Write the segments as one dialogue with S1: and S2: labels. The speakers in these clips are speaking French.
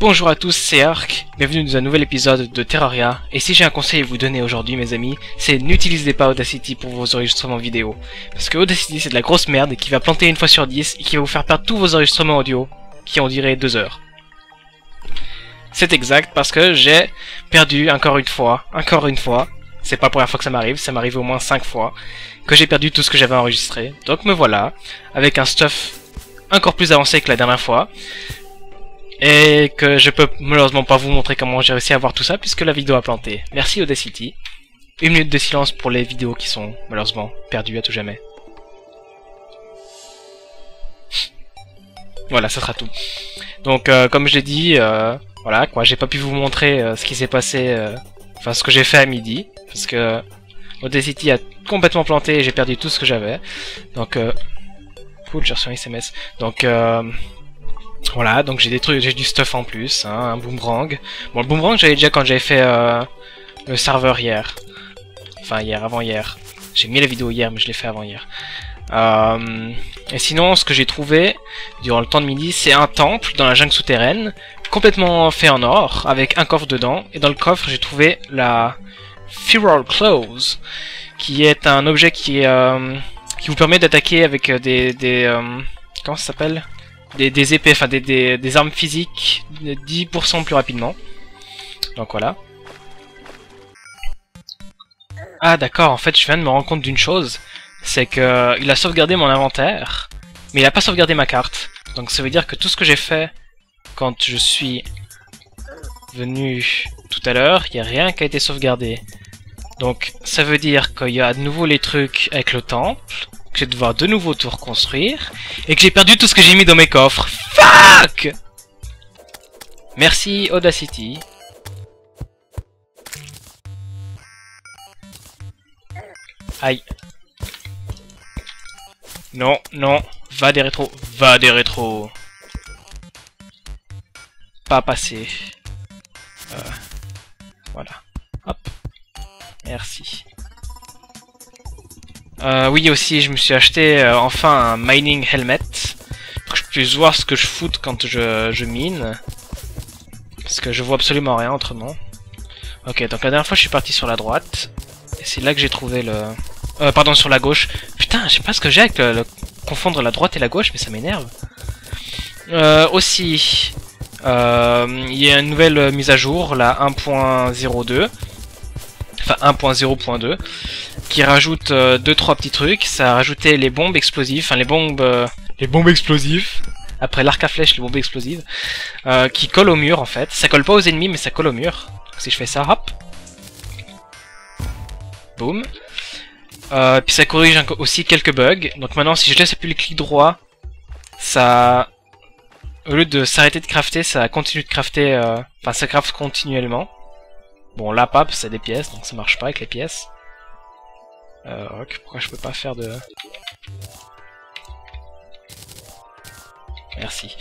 S1: Bonjour à tous, c'est Ark, bienvenue dans un nouvel épisode de Terraria, et si j'ai un conseil à vous donner aujourd'hui mes amis, c'est n'utilisez pas Audacity pour vos enregistrements vidéo. Parce que Audacity c'est de la grosse merde qui va planter une fois sur 10 et qui va vous faire perdre tous vos enregistrements audio, qui en dirait 2 heures. C'est exact parce que j'ai perdu encore une fois, c'est pas la première fois que ça m'arrive au moins 5 fois, que j'ai perdu tout ce que j'avais enregistré. Donc me voilà, avec un stuff encore plus avancé que la dernière fois. Et que je peux malheureusement pas vous montrer comment j'ai réussi à avoir tout ça puisque la vidéo a planté. Merci Audacity. 1 minute de silence pour les vidéos qui sont malheureusement perdues à tout jamais. Voilà, ça sera tout. Donc comme je l'ai dit, voilà quoi, j'ai pas pu vous montrer ce qui s'est passé, enfin ce que j'ai fait à midi, parce que Audacity a complètement planté et j'ai perdu tout ce que j'avais. Donc cool, j'ai reçu un SMS. Donc voilà, donc j'ai des trucs, j'ai du stuff en plus, hein, un boomerang. Bon, le boomerang j'avais déjà quand j'avais fait le serveur hier. Enfin hier, avant-hier. J'ai mis la vidéo hier, mais je l'ai fait avant hier. Et sinon, ce que j'ai trouvé durant le temps de midi, c'est un temple dans la jungle souterraine, complètement fait en or, avec un coffre dedans. Et dans le coffre, j'ai trouvé la Feral Claws, qui est un objet qui vous permet d'attaquer avec comment ça s'appelle ? Des épées, enfin des armes physiques 10% plus rapidement. Donc voilà. Ah d'accord, en fait je viens de me rendre compte d'une chose, c'est que il a sauvegardé mon inventaire, mais il a pas sauvegardé ma carte. Donc ça veut dire que tout ce que j'ai fait quand je suis venu tout à l'heure, il n'y a rien qui a été sauvegardé. Donc ça veut dire qu'il y a de nouveau les trucs avec le temple, que je vais devoir de nouveau tout reconstruire, et que j'ai perdu tout ce que j'ai mis dans mes coffres. Fuck! Merci Audacity. Aïe. Non, non, va des rétros, va des rétros. Pas passer. Voilà. Hop. Merci. Oui aussi, je me suis acheté enfin un mining helmet pour que je puisse voir ce que je foute quand je mine, parce que je vois absolument rien autrement. Ok, donc la dernière fois je suis parti sur la droite et c'est là que j'ai trouvé le... pardon, sur la gauche. Putain, je sais pas ce que j'ai avec confondre la droite et la gauche, mais ça m'énerve. Aussi, il y a une nouvelle mise à jour, la 1.02. Enfin 1.0.2, qui rajoute 2-3 petits trucs. Ça a rajouté les bombes explosives, enfin les bombes explosives, après l'arc à flèche, les bombes explosives, qui collent au mur en fait. Ça colle pas aux ennemis, mais ça colle au mur. Donc, si je fais ça, hop, boum. Puis ça corrige aussi quelques bugs. Donc maintenant, si je laisse appuyer le clic droit, ça, au lieu de s'arrêter de crafter, ça continue de crafter, enfin ça crafte continuellement. Bon, là, pas, c'est des pièces, donc ça marche pas avec les pièces. Ok, pourquoi je peux pas faire de... Merci.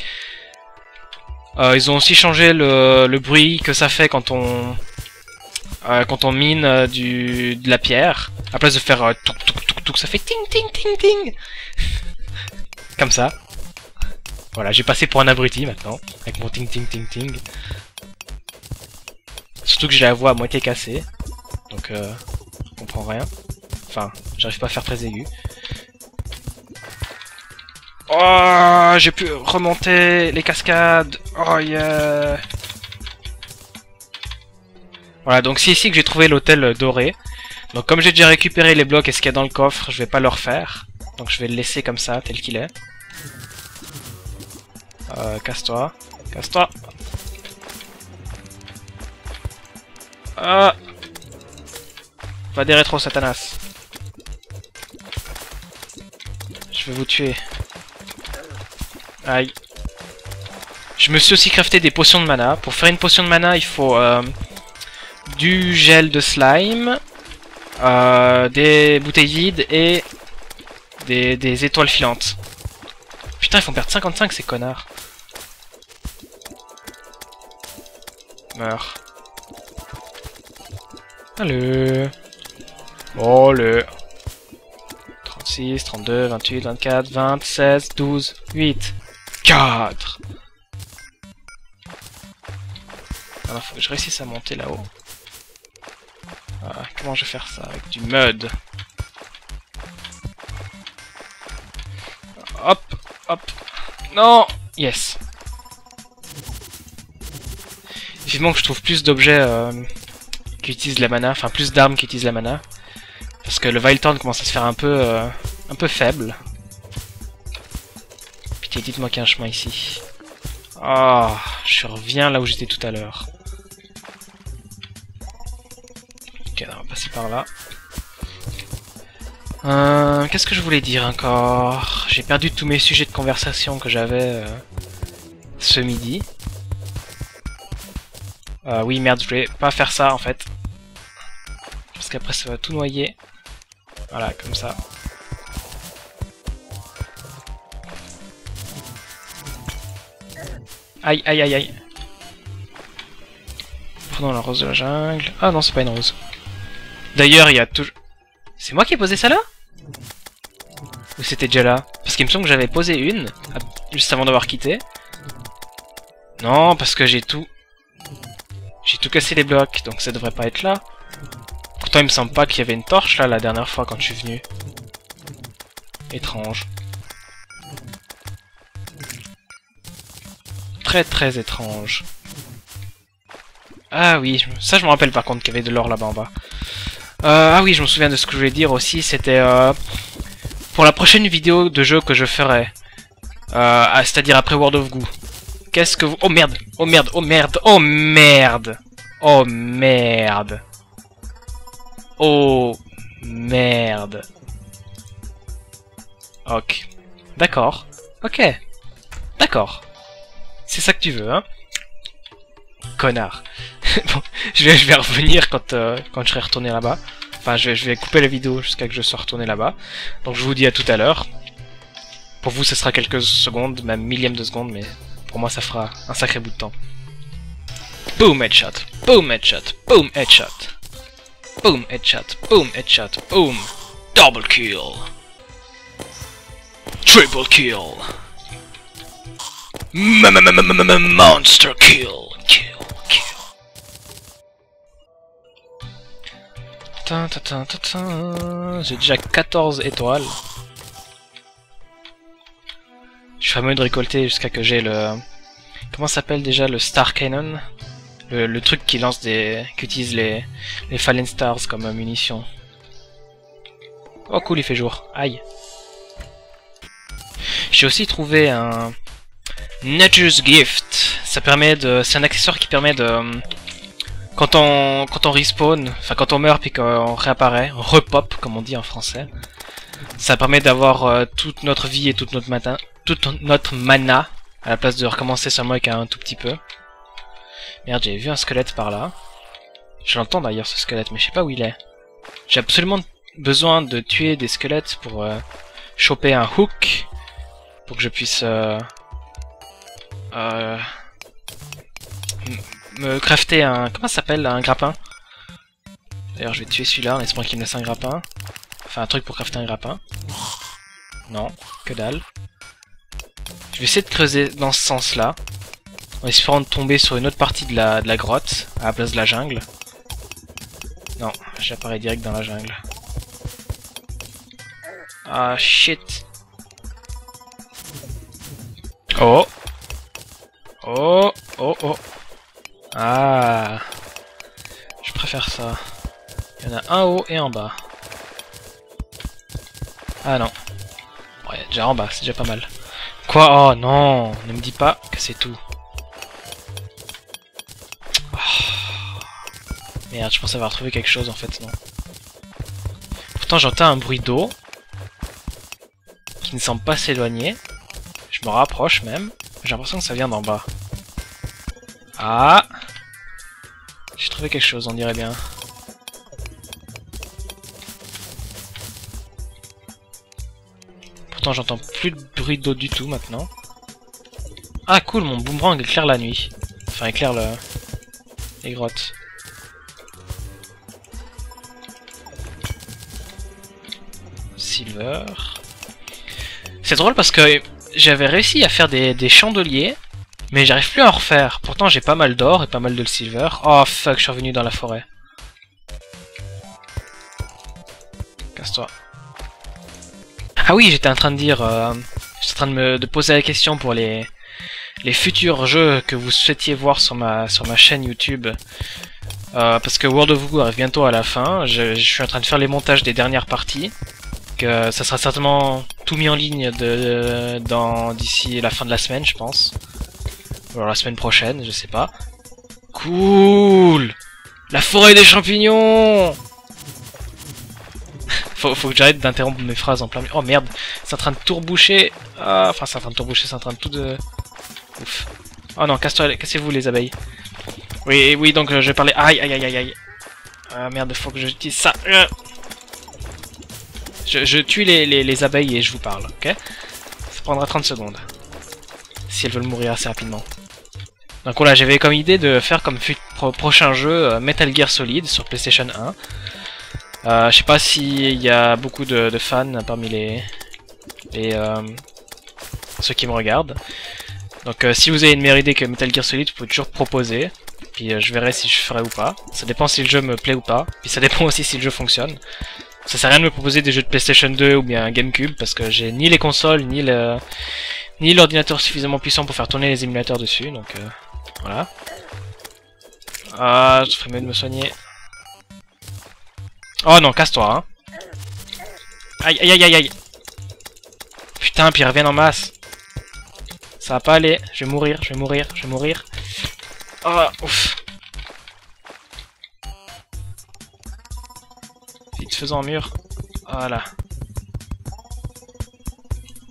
S1: Ils ont aussi changé le bruit que ça fait quand on mine de la pierre. À place de faire touk touk touk touk, ça fait ting ting ting ting. Comme ça. Voilà, j'ai passé pour un abruti maintenant, avec mon ting ting ting ting. Surtout que j'ai la voix à moitié cassée, donc je comprends rien. Enfin, j'arrive pas à faire très aigu. Oh, j'ai pu remonter les cascades. Oh yeah. Voilà, donc c'est ici que j'ai trouvé l'hôtel doré. Donc comme j'ai déjà récupéré les blocs et ce qu'il y a dans le coffre, je vais pas le refaire. Donc je vais le laisser comme ça, tel qu'il est. Casse-toi, casse-toi. Ah, va des rétros, Satanas. Je vais vous tuer. Aïe. Je me suis aussi crafté des potions de mana. Pour faire une potion de mana, il faut du gel de slime, des bouteilles vides et des étoiles filantes. Putain, ils font perdre 55 ces connards. Meurs. Allez. Oh le 36, 32, 28, 24, 20, 16, 12, 8, 4. Maintenant, faut que je réussisse à monter là-haut. Comment je vais faire ça? Avec du mud. Hop, hop. Non! Yes. Vivement que je trouve plus d'objets qui utilisent la mana, enfin plus d'armes qui utilisent la mana. Parce que le Vilethorn commence à se faire un peu faible. Pitié, dites-moi qu'il y a un chemin ici. Oh, je reviens là où j'étais tout à l'heure. Ok, on va passer par là. Qu'est-ce que je voulais dire encore? J'ai perdu tous mes sujets de conversation que j'avais ce midi. Oui, merde, je voulais pas faire ça en fait. Parce qu'après ça va tout noyer. Voilà, comme ça. Aïe, aïe, aïe, aïe. Prenons la rose de la jungle. Ah non, c'est pas une rose. D'ailleurs, il y a toujours... C'est moi qui ai posé ça là? Ou c'était déjà là? Parce qu'il me semble que j'avais posé une, juste avant d'avoir quitté. Non, parce que j'ai tout... J'ai tout cassé les blocs, donc ça devrait pas être là. Pourtant, il me semble pas qu'il y avait une torche là la dernière fois quand je suis venu. Étrange. Très très étrange. Ah oui, ça je me rappelle par contre qu'il y avait de l'or là-bas en bas. Ah oui, je me souviens de ce que je voulais dire aussi, c'était pour la prochaine vidéo de jeu que je ferai. C'est-à-dire après World of Goo. Qu'est-ce que vous... Oh merde! Oh merde! Oh merde! Oh merde! Oh merde! Oh merde! Ok. D'accord. Ok. D'accord. C'est ça que tu veux, hein? Connard. Bon, je vais revenir quand je serai retourné là-bas. Enfin, je vais couper la vidéo jusqu'à que je sois retourné là-bas. Donc je vous dis à tout à l'heure. Pour vous, ce sera quelques secondes, même millièmes de secondes, mais pour moi, ça fera un sacré bout de temps. Boom, headshot. Boom, headshot. Boom, headshot. Boom, headshot. Boom, headshot. Boom. Double kill. Triple kill. Monster kill. Kill. J'ai déjà 14 étoiles. Je suis fameux de récolter jusqu'à que j'ai le... Comment s'appelle déjà le Star Cannon? Le truc qui lance des... qui utilise les Fallen Stars comme munitions. Oh cool, il fait jour. Aïe. J'ai aussi trouvé un... Nature's Gift. Ça permet de... C'est un accessoire qui permet de... Quand on respawn, enfin quand on meurt puis qu'on réapparaît, on repop comme on dit en français, ça permet d'avoir toute notre vie et toute notre mana à la place de recommencer seulement avec un tout petit peu. Merde, j'avais vu un squelette par là. Je l'entends d'ailleurs ce squelette, mais je sais pas où il est. J'ai absolument besoin de tuer des squelettes pour choper un hook pour que je puisse me crafter un... Comment ça s'appelle? Un grappin. D'ailleurs je vais tuer celui-là en espérant qu'il me laisse un grappin. Enfin un truc pour crafter un grappin. Non, que dalle. Je vais essayer de creuser dans ce sens-là. En espérant de tomber sur une autre partie de la grotte, à la place de la jungle. Non, j'apparais direct dans la jungle. Ah shit. Oh. Oh, oh, oh. Ah. Je préfère ça. Il y en a un haut et en bas. Ah non. Ouais, déjà en bas, c'est déjà pas mal. Quoi? Oh non, ne me dis pas que c'est tout. Oh. Merde, je pensais avoir trouvé quelque chose en fait, non. Pourtant j'entends un bruit d'eau qui ne semble pas s'éloigner. Je me rapproche même. J'ai l'impression que ça vient d'en bas. Ah! J'ai trouvé quelque chose, on dirait bien. Pourtant j'entends plus de bruit d'eau du tout maintenant. Ah cool, mon boomerang éclaire la nuit. Enfin éclaire les grottes. Silver. C'est drôle parce que j'avais réussi à faire des chandeliers Mais j'arrive plus à en refaire. Pourtant j'ai pas mal d'or et pas mal de silver. Oh fuck, je suis revenu dans la forêt. Casse-toi. Ah oui, j'étais en train de dire... j'étais en train de poser la question pour les futurs jeux que vous souhaitiez voir sur ma chaîne YouTube. Parce que World of Goo arrive bientôt à la fin. Je suis en train de faire les montages des dernières parties. Que ça sera certainement tout mis en ligne d'ici la fin de la semaine, je pense. Ou alors la semaine prochaine, je sais pas. Cool! La forêt des champignons! faut que j'arrête d'interrompre mes phrases en plein milieu. Oh merde, c'est en train de tout reboucher. Ah, enfin, c'est en train de tout reboucher, c'est en train de tout de... Ouf. Oh non, cassez-vous les abeilles. Oui, oui, donc je parlais... Aïe, aïe, aïe, aïe, aïe. Ah merde, faut que j'utilise ça. Je tue les abeilles et je vous parle, ok? Ça prendra 30 secondes. Si elles veulent mourir assez rapidement. Donc voilà, j'avais comme idée de faire comme prochain jeu Metal Gear Solid sur PlayStation 1. Je sais pas s'il y a beaucoup de fans parmi ceux qui me regardent. Donc si vous avez une meilleure idée que Metal Gear Solid, vous pouvez toujours proposer. Puis je verrai si je ferai ou pas. Ça dépend si le jeu me plaît ou pas. Puis ça dépend aussi si le jeu fonctionne. Ça sert à rien de me proposer des jeux de PlayStation 2 ou bien GameCube parce que j'ai ni les consoles ni l'ordinateur suffisamment puissant pour faire tourner les émulateurs dessus. Donc voilà. Ah, je ferais mieux de me soigner. Oh non, casse-toi, hein. Aïe, aïe, aïe, aïe, aïe. Putain, puis ils reviennent en masse. Ça va pas aller. Je vais mourir, je vais mourir, je vais mourir. Oh, ouf. Vite faisant mur. Voilà.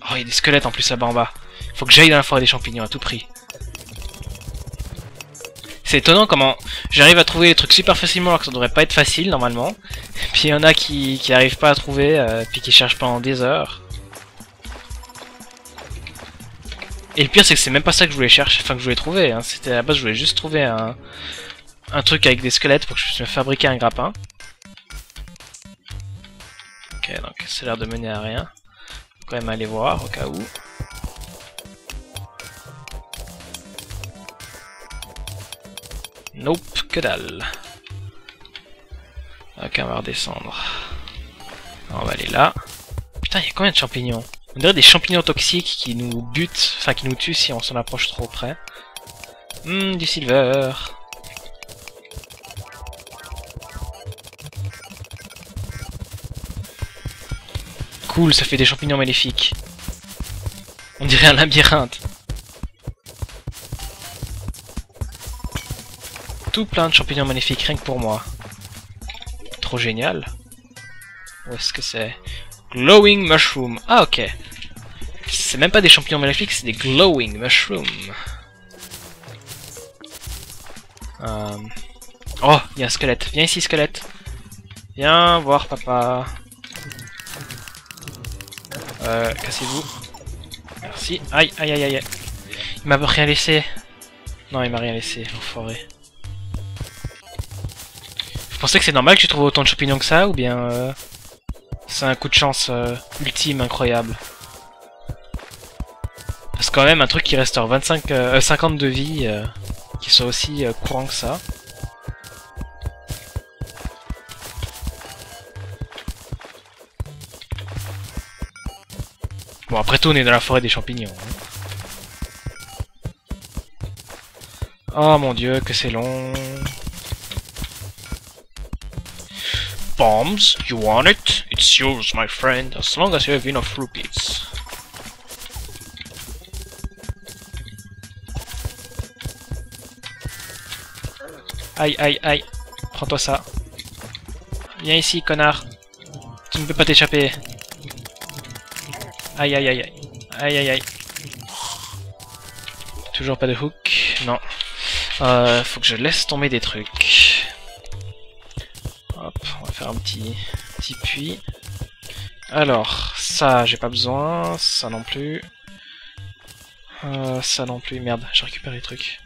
S1: Oh, il y a des squelettes en plus là-bas en bas. Faut que j'aille dans la forêt des champignons à tout prix. C'est étonnant comment j'arrive à trouver les trucs super facilement alors que ça devrait pas être facile normalement. Puis il y en a qui arrivent pas à trouver, puis qui cherchent pendant des heures. Et le pire c'est que c'est même pas ça que je voulais chercher, enfin que je voulais trouver. Hein. C'était à la base je voulais juste trouver un truc avec des squelettes pour que je puisse me fabriquer un grappin. Ok, donc ça a l'air de mener à rien. Faut quand même aller voir au cas où. Nope, que dalle. Ok, on va redescendre. On va aller là. Putain, il y a combien de champignons? On dirait des champignons toxiques qui nous butent, enfin qui nous tuent si on s'en approche trop près. Du silver. Cool, ça fait des champignons maléfiques. On dirait un labyrinthe. Tout plein de champignons magnifiques, rien que pour moi. Trop génial. Où est-ce que c'est? Glowing mushroom. Ah ok. C'est même pas des champignons maléfiques, c'est des glowing mushrooms. Oh, il y a un squelette. Viens ici, squelette. Viens voir papa. Cassez-vous. Merci. Aïe, aïe, aïe, aïe. Il m'a rien laissé. Non, il m'a rien laissé, l'enfoiré. Vous pensez que c'est normal que j'ai trouvé autant de champignons que ça, ou bien c'est un coup de chance ultime, incroyable? Parce que quand même, un truc qui restaure 50 de vie, qui soit aussi courant que ça. Bon, après tout, on est dans la forêt des champignons. Hein. Oh mon dieu, que c'est long. Bombs, you want it? It's yours, my friend, as long as you have enough rupees. Aïe, aïe, aïe. Prends-toi ça. Viens ici, connard. Tu ne peux pas t'échapper. Aïe, aïe, aïe, aïe. Aïe, aïe, aïe. Toujours pas de hook. Non. Faut que je laisse tomber des trucs. Hop, on va faire un petit puits. Alors, ça, j'ai pas besoin. Ça non plus. Ça non plus. Merde, j'ai récupéré les trucs.